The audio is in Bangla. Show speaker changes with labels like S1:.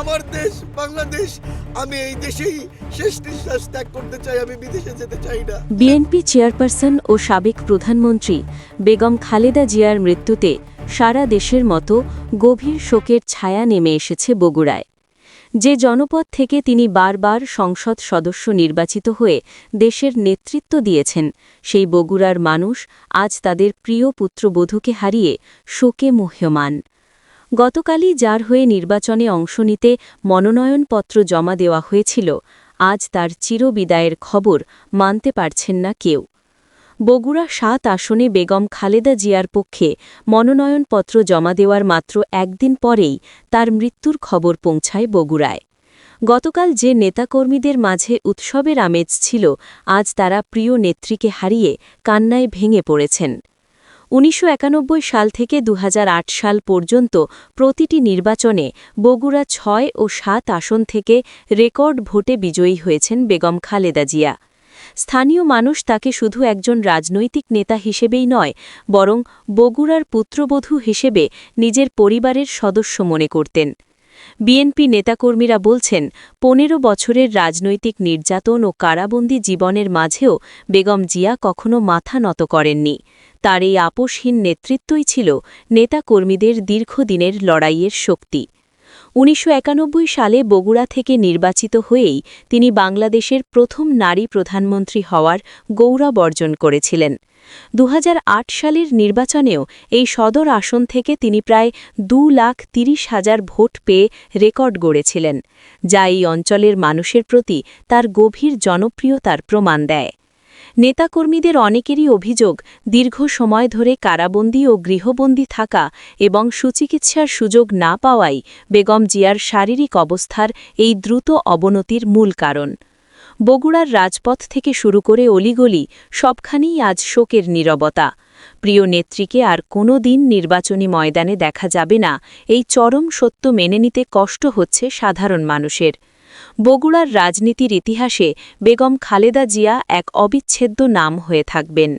S1: আমার দেশ বাংলাদেশ, আমি এই দেশেই শেষ নিঃশ্বাস ত্যাগ করতে চাই, আমি বিদেশে যেতে চাই না।
S2: বিএনপি চেয়ারপারসন ও সাবেক প্রধানমন্ত্রী বেগম খালেদা জিয়ার মৃত্যুতে সারা দেশের মতো গভীর শোকের ছায়া নেমে এসেছে বগুড়ায়। যে জনপদ থেকে তিনি বারবার সংসদ সদস্য নির্বাচিত হয়ে দেশের নেতৃত্ব দিয়েছেন, সেই বগুড়ার মানুষ আজ তাদের প্রিয় পুত্রবধূকে হারিয়ে শোকে মুহ্যমান। গতকালই যার হয়ে নির্বাচনে অংশ নিতে মনোনয়নপত্র জমা দেওয়া হয়েছিল, আজ তার চিরবিদায়ের খবর মানতে পারছেন না কেউ। বগুড়া ৭ আসনে বেগম খালেদা জিয়ার পক্ষে মনোনয়নপত্র জমা দেওয়ার মাত্র একদিন পরেই তার মৃত্যুর খবর পৌঁছায় বগুড়ায়। গতকাল যে নেতাকর্মীদের মাঝে উৎসবের আমেজ ছিল, আজ তারা প্রিয় নেত্রীকে হারিয়ে কান্নায় ভেঙে পড়েছেন। ১৯৯১ সাল থেকে ২০০৮ সাল পর্যন্ত প্রতিটি নির্বাচনে বগুড়া ৬ ও ৭ আসন থেকে রেকর্ড ভোটে বিজয়ী হয়েছেন বেগম খালেদা জিয়া। স্থানীয় মানুষ তাকে শুধু একজন রাজনৈতিক নেতা হিসেবেই নয়, বরং বগুড়ার পুত্রবধূ হিসেবে নিজের পরিবারের সদস্য মনে করতেন। বিএনপি নেতাকর্মীরা বলছেন, ১৫ বছরের রাজনৈতিক নির্যাতন ও কারাবন্দী জীবনের মাঝেও বেগম জিয়া কখনো মাথা নত করেননি। তার এই আপোষহীন নেতৃত্বই ছিল নেতাকর্মীদের দীর্ঘদিনের লড়াইয়ের শক্তি। ১৯৯১ সালে বগুড়া থেকে নির্বাচিত হয়েই তিনি বাংলাদেশের প্রথম নারী প্রধানমন্ত্রী হওয়ার গৌরব অর্জন করেছিলেন। ২০০৮ সালের নির্বাচনেও এই সদর আসন থেকে তিনি প্রায় ২,৩০,০০০ ভোট পেয়ে রেকর্ড গড়েছিলেন, যা এই অঞ্চলের মানুষের প্রতি তার গভীর জনপ্রিয়তার প্রমাণ দেয়। নেতাকর্মীদের অনেকেরই অভিযোগ, দীর্ঘ সময় ধরে কারাবন্দী ও গৃহবন্দী থাকা এবং সুচিকিৎসার সুযোগ না পাওয়াই বেগম জিয়ার শারীরিক অবস্থার এই দ্রুত অবনতির মূল কারণ। বগুড়ার রাজপথ থেকে শুরু করে অলিগলি সবখানেই আজ শোকের নীরবতা। প্রিয় নেত্রীকে আর কোনো দিন নির্বাচনী ময়দানে দেখা যাবে না, এই চরম সত্য মেনে নিতে কষ্ট হচ্ছে সাধারণ মানুষের। বগুড়ার রাজনীতির ইতিহাসে বেগম খালেদা জিয়া এক অবিচ্ছেদ্য নাম হয়ে থাকবেন।